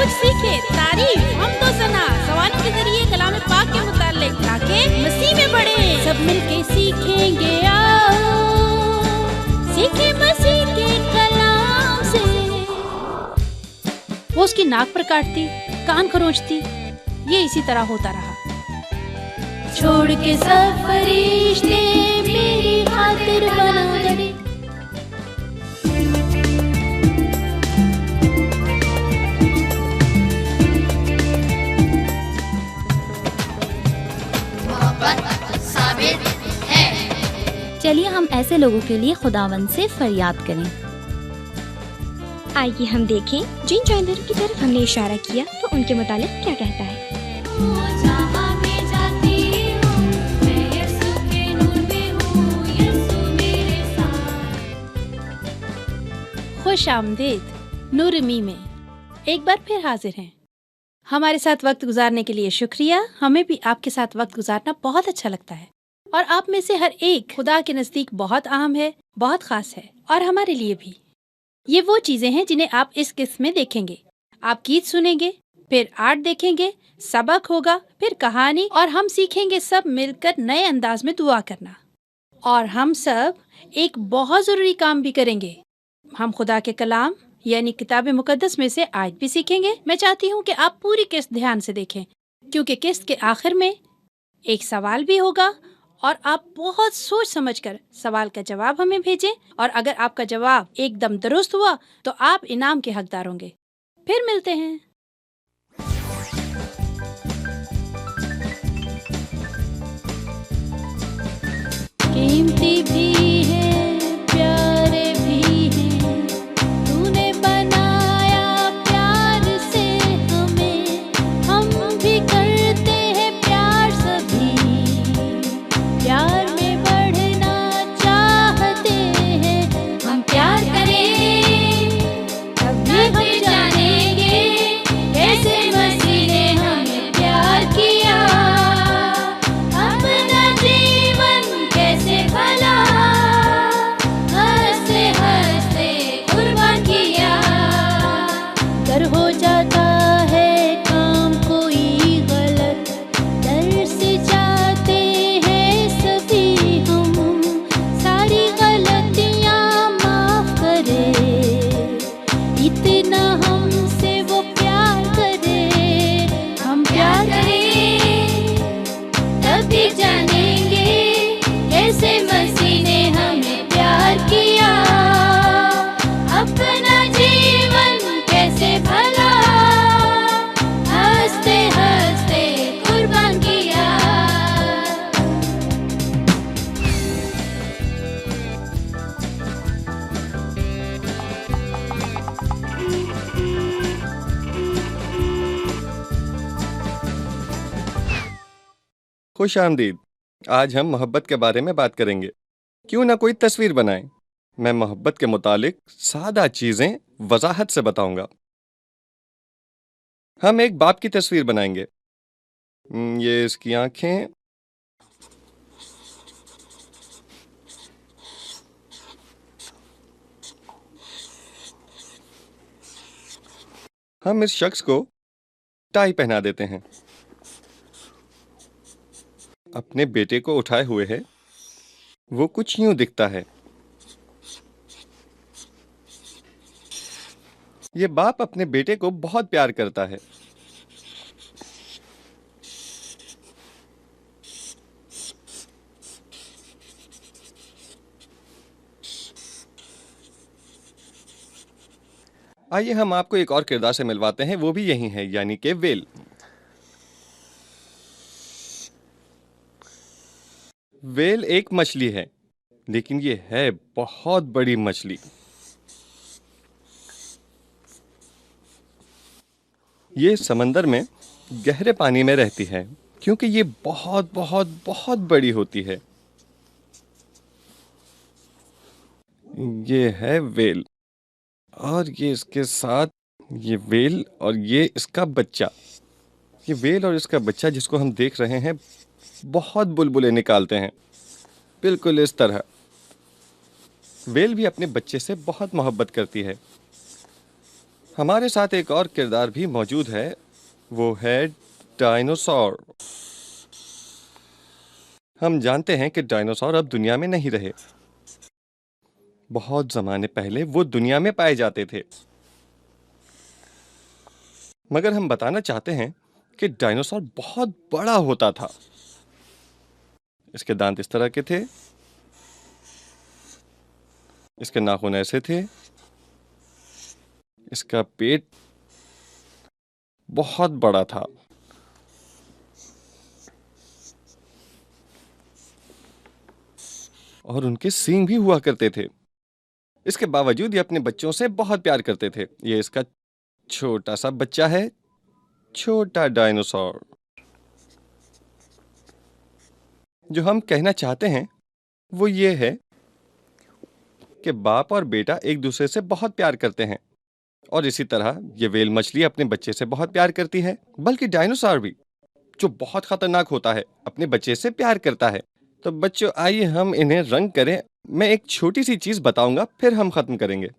कुछ सीखे, तारीफ, हमदो सना, सवालों के जरिए कलाम पाक के मुताल्लिक ताकि मसीह में बढ़े। सब मिलके सीखेंगे, आओ सीखे मसीह के कलाम से। वो उसकी नाक पर काटती, कान खरोंचती, ये इसी तरह होता रहा। छोड़ के सब फरिश्ते मेरी खातिर बना दे। चलिए हम ऐसे लोगों के लिए खुदावंद से फरियाद करें। आइए हम देखें जिन जानवरों की तरफ हमने इशारा किया तो उनके मुतालिक क्या कहता है। खुश आमदीद नूरमी में एक बार फिर हाजिर हैं। हमारे साथ वक्त गुजारने के लिए शुक्रिया। हमें भी आपके साथ वक्त गुजारना बहुत अच्छा लगता है और आप में से हर एक खुदा के नज़दीक बहुत अहम है, बहुत खास है और हमारे लिए भी। ये वो चीजें हैं जिन्हें आप इस किस्म में देखेंगे। आप गीत सुनेंगे, फिर आर्ट देखेंगे, सबक होगा, फिर कहानी और हम सीखेंगे सब मिलकर नए अंदाज में दुआ करना। और हम सब एक बहुत जरूरी काम भी करेंगे। हम खुदा के कलाम यानी किताब मुकद्दस में से आयत भी सीखेंगे। मैं चाहती हूँ कि आप पूरी किस्त ध्यान से देखें क्योंकि किस्त के आखिर में एक सवाल भी होगा और आप बहुत सोच समझकर सवाल का जवाब हमें भेजें और अगर आपका जवाब एकदम दुरुस्त हुआ तो आप इनाम के हकदार होंगे। फिर मिलते हैं। कीमती भी है, प्यारे भी हैं, तूने बनाया प्यार से हमें, हम भी करते हैं प्यार सभी, प्यार में बढ़ना चाहते हैं, हम प्यार करें तभी हम जानेंगे कैसे मसीह ने हमें प्यार किया, अपना जीवन कैसे भला हंसते हंसते कुर्बान किया। कर हो जाता है काम कोई गलत, डर से जाते हैं सभी हम, सारी गलतियां माफ करे, इतना हमसे वो प्यार करे, हम प्यार करें तभी जानेंगे कैसे मसीह ने हमें प्यार किया, अपना जीवन कैसे भला हंसते हंसते कुर्बान किया। खुश आमदीद। आज हम मोहब्बत के बारे में बात करेंगे। क्यों ना कोई तस्वीर बनाएं। मैं मोहब्बत के मुतालिक सादा चीजें वजाहत से बताऊंगा। हम एक बाप की तस्वीर बनाएंगे। ये इसकी आंखें, हम इस शख्स को टाई पहना देते हैं, अपने बेटे को उठाए हुए है, वो कुछ यूं दिखता है। ये बाप अपने बेटे को बहुत प्यार करता है। आइए हम आपको एक और किरदार से मिलवाते हैं, वो भी यही है, यानी कि वेल। वेल एक मछली है, लेकिन ये है बहुत बड़ी मछली। ये समंदर में गहरे पानी में रहती है क्योंकि ये बहुत बहुत बहुत बड़ी होती है। ये है वेल और ये इसके साथ ये वेल और ये इसका बच्चा। ये वेल और इसका बच्चा जिसको हम देख रहे हैं बहुत बुलबुलें निकालते हैं, बिल्कुल इस तरह। वेल भी अपने बच्चे से बहुत मोहब्बत करती है। हमारे साथ एक और किरदार भी मौजूद है, वो है डायनासोर। हम जानते हैं कि डायनासोर अब दुनिया में नहीं रहे। बहुत जमाने पहले वो दुनिया में पाए जाते थे। मगर हम बताना चाहते हैं कि डायनासोर बहुत बड़ा होता था। इसके दांत इस तरह के थे, इसके नाखून ऐसे थे, इसका पेट बहुत बड़ा था और उनके सींग भी हुआ करते थे। इसके बावजूद ये अपने बच्चों से बहुत प्यार करते थे। ये इसका छोटा सा बच्चा है, छोटा डायनासोर। जो हम कहना चाहते हैं वो ये है कि बाप और बेटा एक दूसरे से बहुत प्यार करते हैं और इसी तरह ये व्हेल मछली अपने बच्चे से बहुत प्यार करती है। बल्कि डायनासोर भी, जो बहुत खतरनाक होता है, अपने बच्चे से प्यार करता है। तो बच्चों, आइए हम इन्हें रंग करें। मैं एक छोटी सी चीज बताऊंगा, फिर हम खत्म करेंगे।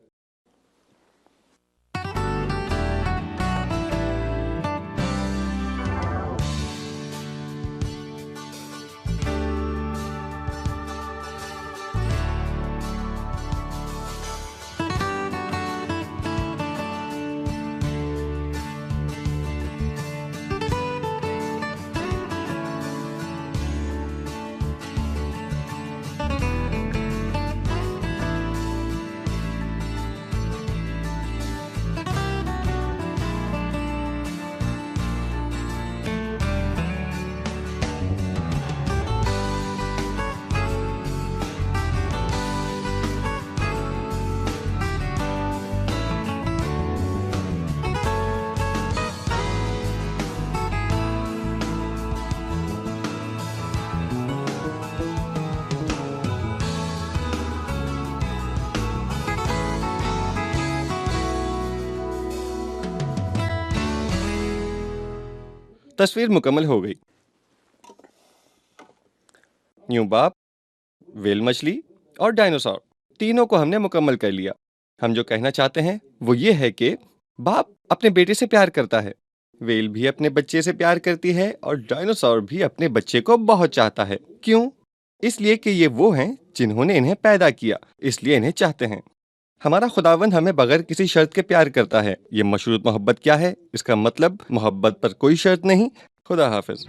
तस्वीर मुकम्मल हो गई। यूं बाप, व्हेल मछली और डायनासोर, तीनों को हमने मुकम्मल कर लिया। हम जो कहना चाहते हैं वो ये है कि बाप अपने बेटे से प्यार करता है, व्हेल भी अपने बच्चे से प्यार करती है और डायनासोर भी अपने बच्चे को बहुत चाहता है। क्यों? इसलिए कि ये वो हैं जिन्होंने इन्हें पैदा किया, इसलिए इन्हें चाहते हैं। हमारा खुदावंद हमें बगैर किसी शर्त के प्यार करता है। ये मशरूत मोहब्बत क्या है? इसका मतलब मोहब्बत पर कोई शर्त नहीं। खुदा हाफिज।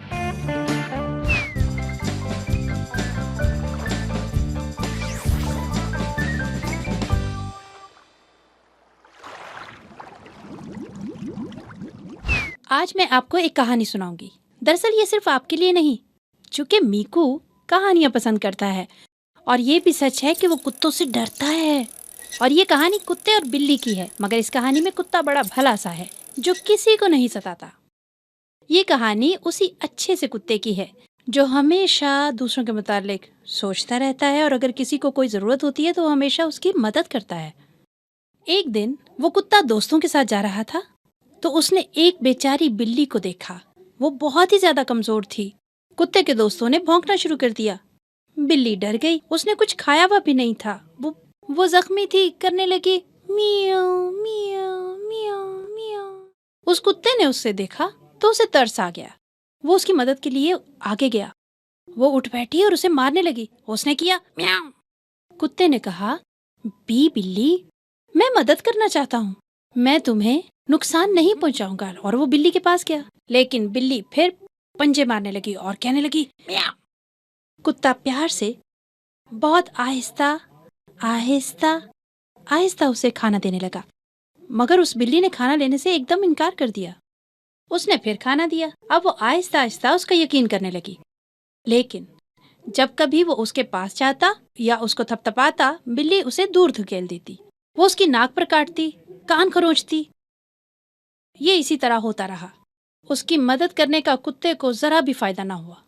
आज मैं आपको एक कहानी सुनाऊंगी। दरअसल ये सिर्फ आपके लिए नहीं, चूंकि मीकू कहानियां पसंद करता है और ये भी सच है कि वो कुत्तों से डरता है। और ये कहानी कुत्ते और बिल्ली की है, मगर इस कहानी में कुत्ता बड़ा भला सा है जो किसी को नहीं सताता। ये कहानी उसी अच्छे से कुत्ते की है जो हमेशा दूसरों के मुतालिक सोचता रहता है और अगर किसी को कोई जरूरत होती है तो वो हमेशा उसकी मदद करता है। एक दिन वो कुत्ता दोस्तों के साथ जा रहा था तो उसने एक बेचारी बिल्ली को देखा। वो बहुत ही ज्यादा कमजोर थी। कुत्ते के दोस्तों ने भौंकना शुरू कर दिया। बिल्ली डर गई। उसने कुछ खाया हुआ भी नहीं था। वो जख्मी थी, करने लगी मियाओ मियाओ मियाओ मियाओ। उस कुत्ते ने उससे देखा तो उसे तरस आ गया। वो उसकी मदद के लिए आगे गया। वो उठ बैठी और उसे मारने लगी। उसने किया म्याऊ। कुत्ते ने कहा, बिल्ली, मैं मदद करना चाहता हूँ, मैं तुम्हें नुकसान नहीं पहुंचाऊंगा। और वो बिल्ली के पास गया, लेकिन बिल्ली फिर पंजे मारने लगी और कहने लगी म्याऊ। कुत्ता प्यार से बहुत आहिस्ता आहिस्ता आहिस्ता उसे खाना देने लगा, मगर उस बिल्ली ने खाना लेने से एकदम इनकार कर दिया। उसने फिर खाना दिया। अब वो आहिस्ता आहिस्ता उसका यकीन करने लगी, लेकिन जब कभी वो उसके पास जाता या उसको थपथपाता, बिल्ली उसे दूर धकेल देती। वो उसकी नाक पर काटती, कान खरोंचती। ये इसी तरह होता रहा। उसकी मदद करने का कुत्ते को जरा भी फायदा ना हुआ।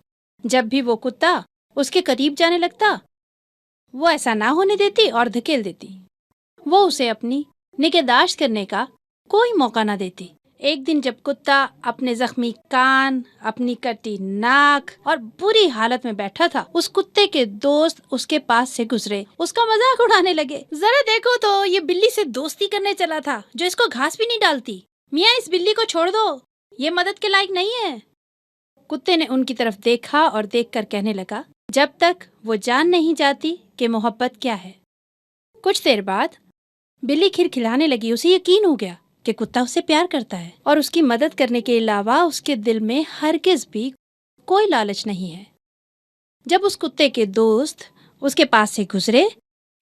जब भी वो कुत्ता उसके करीब जाने लगता, वो ऐसा ना होने देती और धकेल देती। वो उसे अपनी निगहदाश्त करने का कोई मौका ना देती। एक दिन जब कुत्ता अपने जख्मी कान, अपनी कटी नाक और बुरी हालत में बैठा था, उस कुत्ते के दोस्त उसके पास से गुजरे, उसका मजाक उड़ाने लगे। जरा देखो तो, ये बिल्ली से दोस्ती करने चला था जो इसको घास भी नहीं डालती। मियाँ, इस बिल्ली को छोड़ दो, ये मदद के लायक नहीं है। कुत्ते ने उनकी तरफ देखा और देखकर कहने लगा, जब तक वो जान नहीं जाती कि मोहब्बत क्या है। कुछ देर बाद बिल्ली खिलखिलाने लगी। उसे यकीन हो गया कि कुत्ता उससे प्यार करता है और उसकी मदद करने के अलावा उसके दिल में हरगिज भी कोई लालच नहीं है। जब उस कुत्ते के दोस्त उसके पास से गुजरे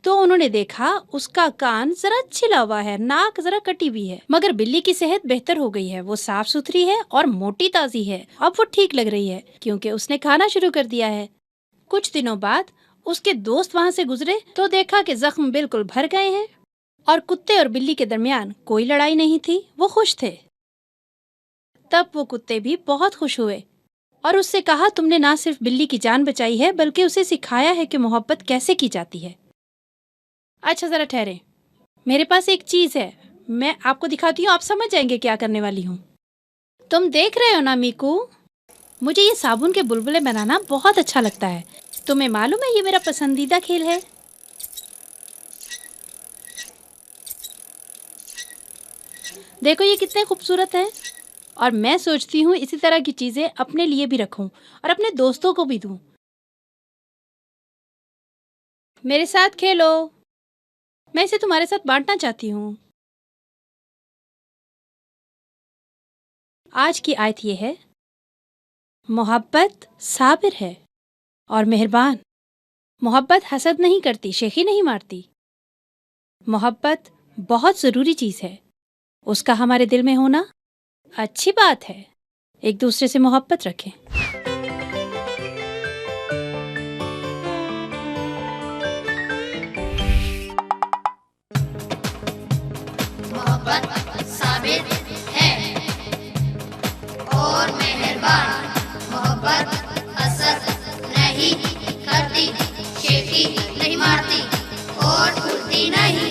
तो उन्होंने देखा उसका कान जरा छिला हुआ है, नाक जरा कटी हुई है, मगर बिल्ली की सेहत बेहतर हो गई है। वो साफ सुथरी है और मोटी ताजी है। अब वो ठीक लग रही है क्योंकि उसने खाना शुरू कर दिया है। कुछ दिनों बाद उसके दोस्त वहाँ से गुजरे तो देखा कि जख्म बिल्कुल भर गए हैं और कुत्ते और बिल्ली के दरमियान कोई लड़ाई नहीं थी। वो खुश थे। तब वो कुत्ते भी बहुत खुश हुए और उससे कहा, तुमने ना सिर्फ बिल्ली की जान बचाई है बल्कि उसे सिखाया है कि मोहब्बत कैसे की जाती है। अच्छा जरा ठहरे, मेरे पास एक चीज है, मैं आपको दिखाती हूँ, आप समझ जाएंगे क्या करने वाली हूँ। तुम देख रहे हो ना मीकू, मुझे ये साबुन के बुलबुले बनाना बहुत अच्छा लगता है। तुम्हें मालूम है ये मेरा पसंदीदा खेल है। देखो ये कितने खूबसूरत हैं और मैं सोचती हूँ इसी तरह की चीजें अपने लिए भी रखूं और अपने दोस्तों को भी दूं। मेरे साथ खेलो, मैं इसे तुम्हारे साथ बांटना चाहती हूँ। आज की आयत ये है, मोहब्बत साबिर है और मेहरबान। मोहब्बत हसद नहीं करती, शेखी नहीं मारती। मोहब्बत बहुत ज़रूरी चीज़ है, उसका हमारे दिल में होना अच्छी बात है। एक दूसरे से मोहब्बत रखें। मोहब्बत साबिर है और मेहरबान। मोहब्बत हसद नहीं करती, शेखी नहीं मारती और उड़ती नहीं।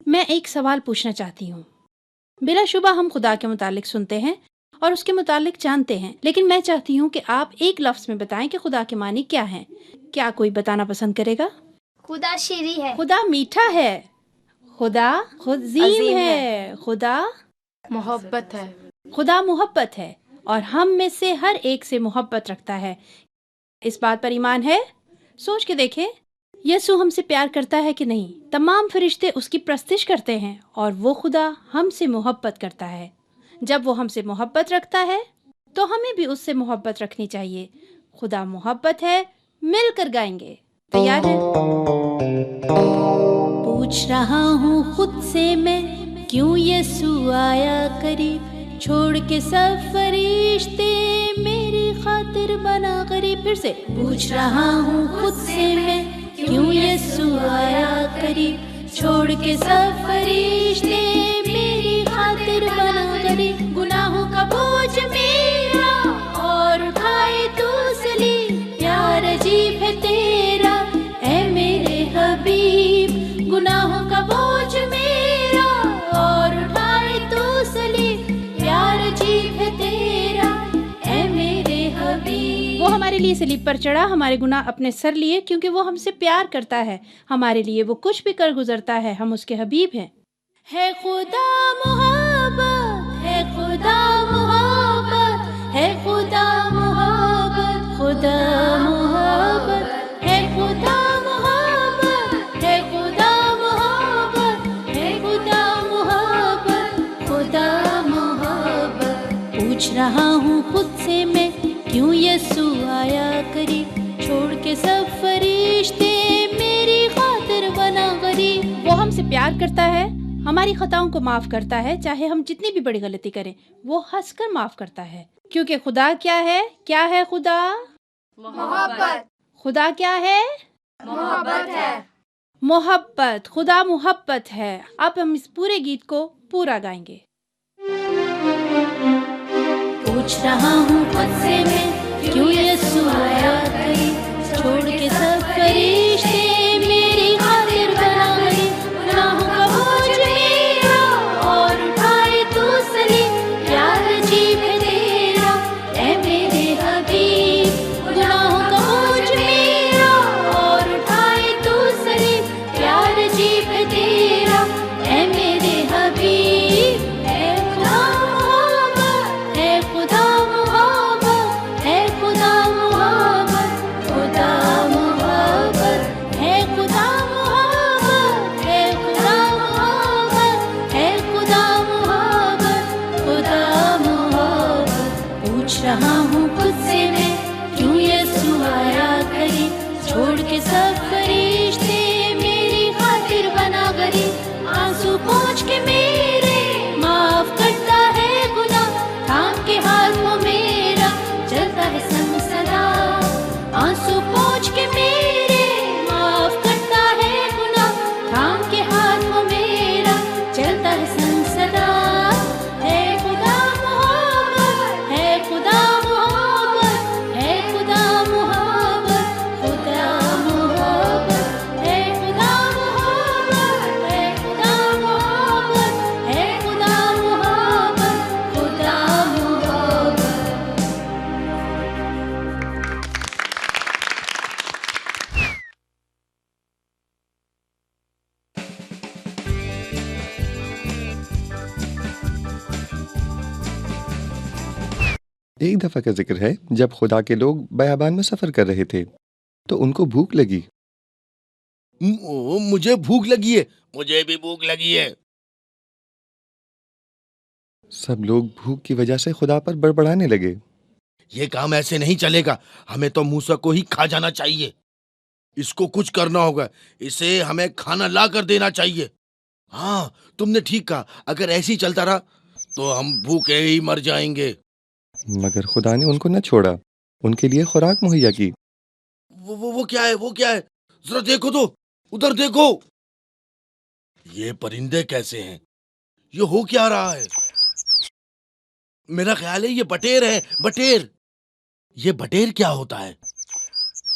मैं एक सवाल पूछना चाहती हूँ। बिलाशुबा हम खुदा के मुतालिक सुनते हैं और उसके मुतालिक जानते हैं, लेकिन मैं चाहती हूँ कि आप एक लफ्ज में बताएं कि खुदा के मानी क्या हैं। क्या कोई बताना पसंद करेगा? खुदा शीरी है। खुदा मीठा है। खुदा अजीम है। खुदा मोहब्बत है। खुदा मोहब्बत है और हम में से हर एक से मोहब्बत रखता है। इस बात पर ईमान है? सोच के देखें, यसु हमसे प्यार करता है कि नहीं? तमाम फरिश्ते उसकी प्रस्तिश करते हैं और वो खुदा हमसे मोहब्बत करता है। जब वो हमसे मोहब्बत रखता है तो हमें भी उससे मोहब्बत रखनी चाहिए। खुदा मोहब्बत है, मिलकर गाएंगे। तैयार है? पूछ रहा हूँ खुद से मैं, क्यों यसु आया करीब, छोड़ के सब फरिश्ते मेरी खातिर बना गरीब। फिर से पूछ रहा हूँ खुद से मैं, क्यों यसु आया करीब, छोड़ के सब फरिश्ते मेरी खातिर बना गरीब। गुनाहों का बोझ मेरा और उठाए तू सलीब, प्यार अजीब है तेरा ऐ मेरे हबीब। गुनाहों का बोझ मेरा और उठाए तू सलीब, प्यार अजीब है तेरा ऐ मेरे हबीब। वो हमारे लिए सलीब पर चढ़ा, हमारे गुनाह अपने सर लिए, क्योंकि वो हमसे प्यार करता है। हमारे लिए वो कुछ भी कर गुजरता है। हम उसके हबीब हैं। है खुदा मोहब्बत, है खुदा मोहब्बत, है खुदा मोहब्बत, खुदा मोहब्बत, है खुदा मोहब्बत, है खुदा मोहब्बत, है खुदा मोहब्बत, खुदा मोहब्बत। पूछ रहा हूँ खुद से मैं, क्यों यसु आया करीब, छोड़ के सब फरिश्ते मेरी खातिर बना गरीब। वो हमसे प्यार करता है, हमारी खताओं को माफ करता है, चाहे हम जितनी भी बड़ी गलती करें वो हंसकर माफ करता है। क्योंकि खुदा क्या है? क्या है खुदा? मोहब्बत। खुदा क्या है? मोहब्बत है। मोहब्बत। खुदा मोहब्बत है। अब हम इस पूरे गीत को पूरा गाएंगे। पूछ रहा हूँ खुद से मैं, क्यों यसु आया करीब, छोड़ के सब फरिश्ते एक दफा का जिक्र है जब खुदा के लोग बयाबान में सफर कर रहे थे तो उनको भूख लगी। मुझे भूख लगी है, मुझे भी भूख लगी है। सब लोग भूख की वजह से खुदा पर बड़बड़ाने लगे। ये काम ऐसे नहीं चलेगा, हमें तो मूसा को ही खा जाना चाहिए। इसको कुछ करना होगा, इसे हमें खाना ला कर देना चाहिए। हाँ, तुमने ठीक कहा, अगर ऐसे ही चलता रहा तो हम भूखे ही मर जाएंगे। मगर खुदा ने उनको न छोड़ा, उनके लिए खुराक मुहैया की। वो क्या है, वो क्या है? जरा देखो तो, उधर देखो। ये परिंदे कैसे हैं? ये हो क्या रहा है? मेरा ख्याल है ये बटेर है, बटेर। ये बटेर क्या होता है?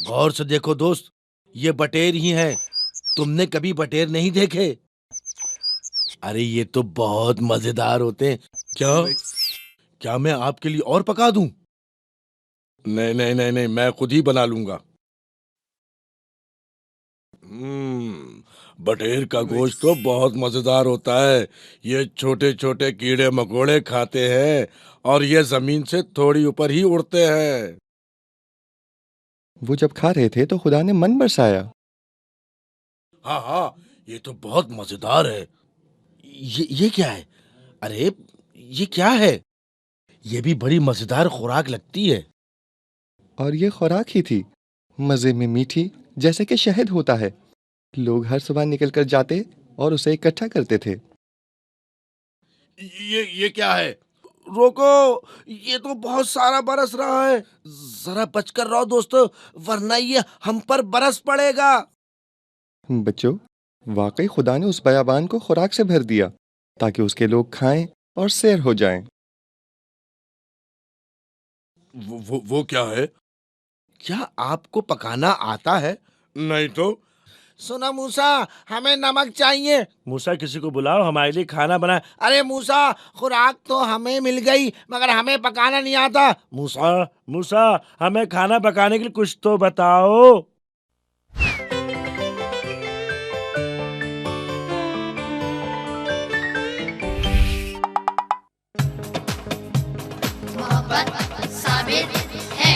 गौर से देखो दोस्त, ये बटेर ही है। तुमने कभी बटेर नहीं देखे? अरे ये तो बहुत मजेदार होते हैं। क्या मैं आपके लिए और पका दूं? नहीं नहीं नहीं नहीं, मैं खुद ही बना लूंगा। बटेर का गोश्त तो बहुत मजेदार होता है। ये छोटे छोटे कीड़े मकोड़े खाते हैं और ये जमीन से थोड़ी ऊपर ही उड़ते हैं। वो जब खा रहे थे तो खुदा ने मन बरसाया। हाँ हाँ, ये तो बहुत मजेदार है। ये क्या है? अरे ये क्या है? ये भी बड़ी मजेदार खुराक लगती है। और ये खुराक ही थी, मजे में मीठी, जैसे कि शहद होता है। लोग हर सुबह निकल कर जाते और उसे इकट्ठा करते थे। ये क्या है? रोको, ये तो बहुत सारा बरस रहा है। जरा बचकर रहो दोस्तों, वरना ये हम पर बरस पड़ेगा। बच्चों, वाकई खुदा ने उस बयाबान को खुराक से भर दिया ताकि उसके लोग खाएं और सैर हो जाएं। वो क्या है? क्या आपको पकाना आता है? नहीं तो। सुना मूसा, हमें नमक चाहिए। मूसा, किसी को बुलाओ, हमारे लिए खाना बनाए। अरे मूसा, खुराक तो हमें मिल गई मगर हमें पकाना नहीं आता। मूसा, हमें खाना पकाने के लिए कुछ तो बताओ। मोहब्बत साबित है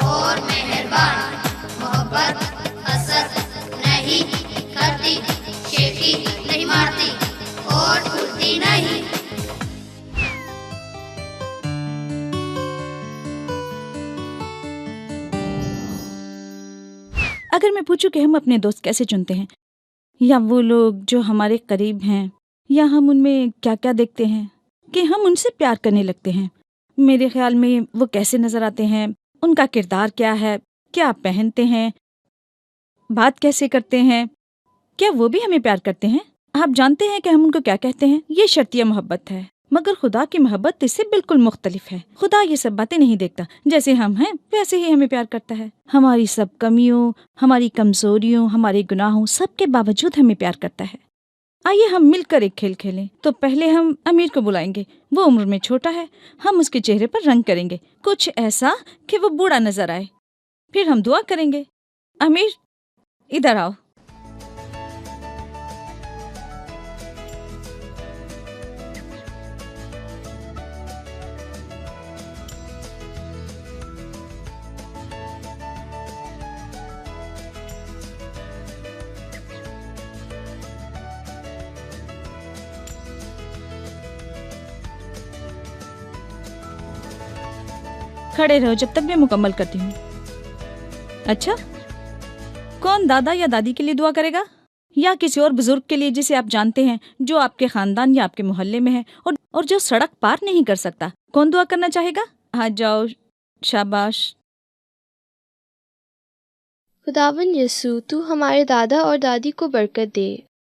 और मेहरबान। मोहब्बत असर नहीं करती, शेखी नहीं मारती और उड़ती नहीं। अगर मैं पूछूं कि हम अपने दोस्त कैसे चुनते हैं, या वो लोग जो हमारे करीब हैं, या हम उनमें क्या क्या देखते हैं कि हम उनसे प्यार करने लगते हैं, मेरे ख्याल में वो कैसे नजर आते हैं, उनका किरदार क्या है, क्या पहनते हैं, बात कैसे करते हैं, क्या वो भी हमें प्यार करते हैं। आप जानते हैं कि हम उनको क्या कहते हैं? ये शर्तिया मोहब्बत है। मगर खुदा की मोहब्बत इससे बिल्कुल मुख्तलिफ है। खुदा ये सब बातें नहीं देखता, जैसे हम हैं वैसे ही हमें प्यार करता है। हमारी सब कमियों, हमारी कमजोरियों, हमारे गुनाहों, सब के बावजूद हमें प्यार करता है। आइए हम मिलकर एक खेल खेलें। तो पहले हम अमीर को बुलाएंगे, वो उम्र में छोटा है। हम उसके चेहरे पर रंग करेंगे, कुछ ऐसा कि वो बूढ़ा नजर आए। फिर हम दुआ करेंगे। अमीर, इधर आओ। खड़े रहो जब तक मैं मुकम्मल करती हूँ। अच्छा, कौन दादा या दादी के लिए दुआ करेगा, या किसी और बुजुर्ग के लिए जिसे आप जानते हैं, जो आपके खानदान या आपके मोहल्ले में है और जो सड़क पार नहीं कर सकता? कौन दुआ करना चाहेगा? आ जाओ, शाबाश। खुदावन यसू, तू हमारे दादा और दादी को बरकत दे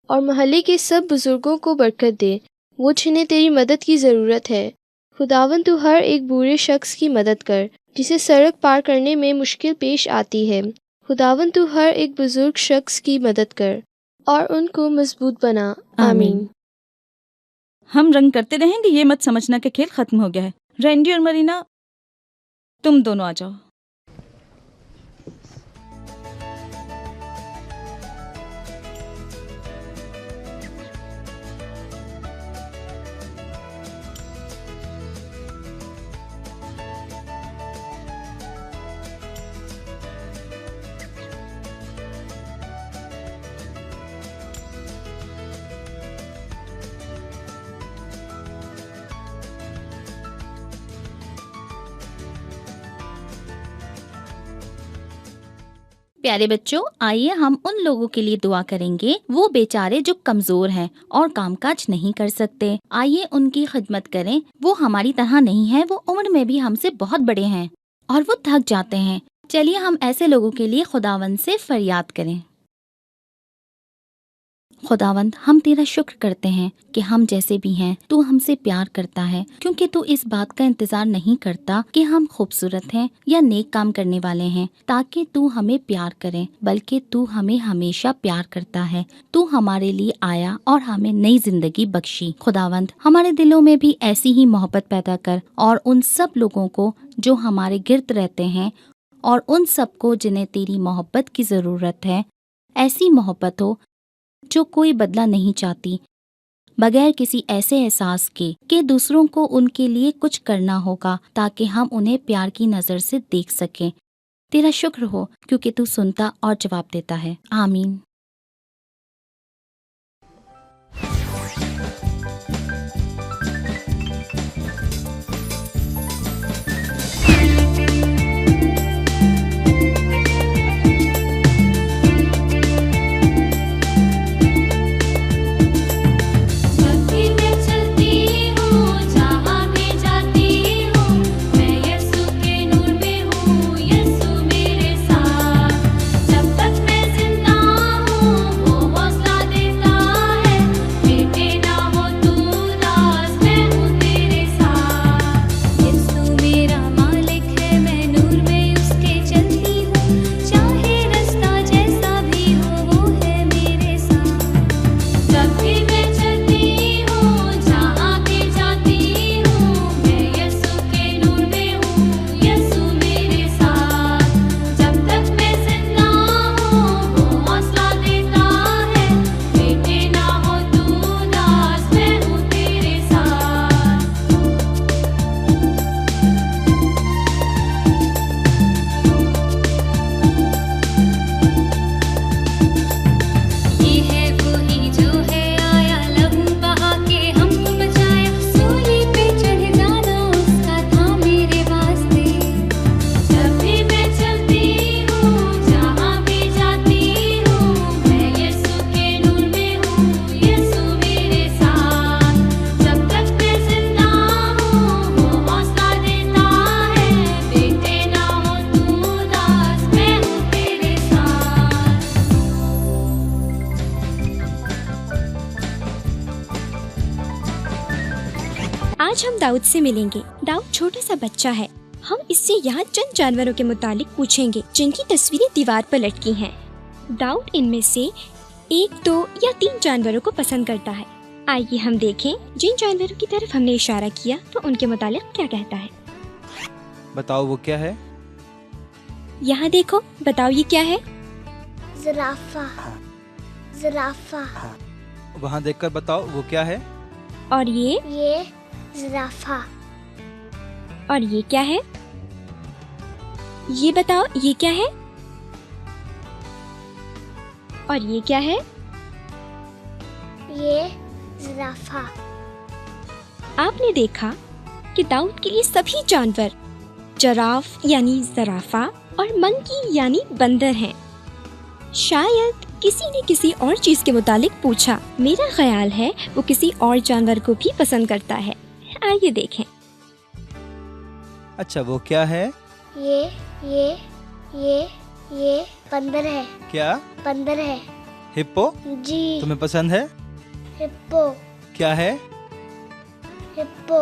और मोहल्ले के सब बुजुर्गों को बरकत दे, वो जिन्हें तेरी मदद की ज़रूरत है। खुदावन, तू हर एक बूढ़े शख्स की मदद कर जिसे सड़क पार करने में मुश्किल पेश आती है। खुदावन, तू हर एक बुजुर्ग शख्स की मदद कर और उनको मजबूत बना। आमीन। हम रंग करते रहेंगे, ये मत समझना कि खेल खत्म हो गया है। रैंडी और मरीना, तुम दोनों आ जाओ। प्यारे बच्चों, आइए हम उन लोगों के लिए दुआ करेंगे, वो बेचारे जो कमजोर हैं और कामकाज नहीं कर सकते। आइए उनकी खिदमत करें। वो हमारी तरह नहीं है, वो उम्र में भी हमसे बहुत बड़े हैं और वो थक जाते हैं। चलिए हम ऐसे लोगों के लिए खुदावंद से फरियाद करें। खुदावंद, हम तेरा शुक्र करते हैं कि हम जैसे भी हैं तू हमसे प्यार करता है, क्योंकि तू इस बात का इंतजार नहीं करता कि हम खूबसूरत हैं या नेक काम करने वाले हैं ताकि तू हमें प्यार करे, बल्कि तू हमें हमेशा प्यार करता है। तू हमारे लिए आया और हमें नई जिंदगी बख्शी। खुदावंद, हमारे दिलों में भी ऐसी ही मोहब्बत पैदा कर और उन सब लोगों को जो हमारे गिर्द रहते हैं और उन सबको जिन्हें तेरी मोहब्बत की ज़रूरत है, ऐसी मोहब्बत हो जो कोई बदला नहीं चाहती, बगैर किसी ऐसे एहसास के कि दूसरों को उनके लिए कुछ करना होगा ताकि हम उन्हें प्यार की नज़र से देख सकें। तेरा शुक्र हो क्योंकि तू सुनता और जवाब देता है। आमीन। आज हम दाऊद से मिलेंगे। दाऊद छोटा सा बच्चा है। हम इससे यहाँ चंद जानवरों के मुतालिक पूछेंगे जिनकी तस्वीरें दीवार पर लटकी हैं। दाऊद इनमें से 1, 2 या 3 जानवरों को पसंद करता है। आइए हम देखें जिन जानवरों की तरफ हमने इशारा किया तो उनके मुतालिक क्या कहता है। बताओ वो क्या है? यहाँ देखो, बताओ ये क्या है। जिराफा, जिराफा। वहाँ देखकर बताओ वो क्या है? और ये जिराफा। और ये क्या है? ये बताओ ये क्या है। और ये क्या है? ये जिराफा। आपने देखा कि दाऊद के लिए सभी जानवर जराफ यानी जराफा और मंकी यानी बंदर हैं। शायद किसी ने किसी और चीज के मुतालिक पूछा। मेरा ख्याल है वो किसी और जानवर को भी पसंद करता है। आइए देखें। अच्छा वो क्या है? ये बंदर है। क्या? बंदर है। हिप्पो? जी। तुम्हें पसंद है? हिप्पो। क्या है? हिप्पो।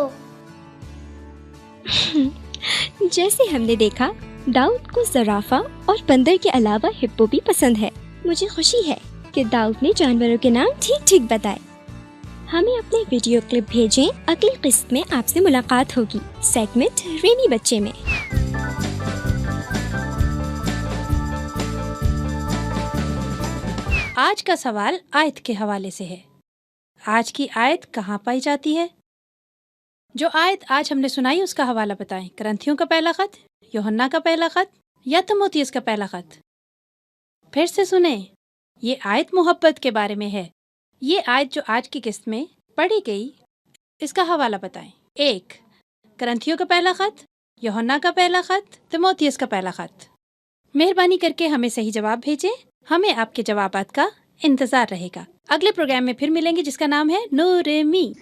जैसे हमने देखा, दाऊद को जराफा और बंदर के अलावा हिप्पो भी पसंद है। मुझे खुशी है कि दाऊद ने जानवरों के नाम ठीक ठीक बताए। हमें अपने वीडियो क्लिप भेजें। अगली किस्त में आपसे मुलाकात होगी सेगमेंट रेनी बच्चे में। आज का सवाल आयत के हवाले से है। आज की आयत कहाँ पाई जाती है? जो आयत आज हमने सुनाई उसका हवाला बताएं। करंथियों का पहला खत, यूहन्ना का पहला खत या तीमुथियुस का पहला खत? फिर से सुने। ये आयत मोहब्बत के बारे में है। ये आयत जो आज की किस्त में पढ़ी गई, इसका हवाला बताएं। 1 करंथियों का पहला खत, यूहन्ना का पहला खत, तीमुथियुस का पहला खत। मेहरबानी करके हमें सही जवाब भेजें। हमें आपके जवाबात का इंतजार रहेगा। अगले प्रोग्राम में फिर मिलेंगे जिसका नाम है नूर मी।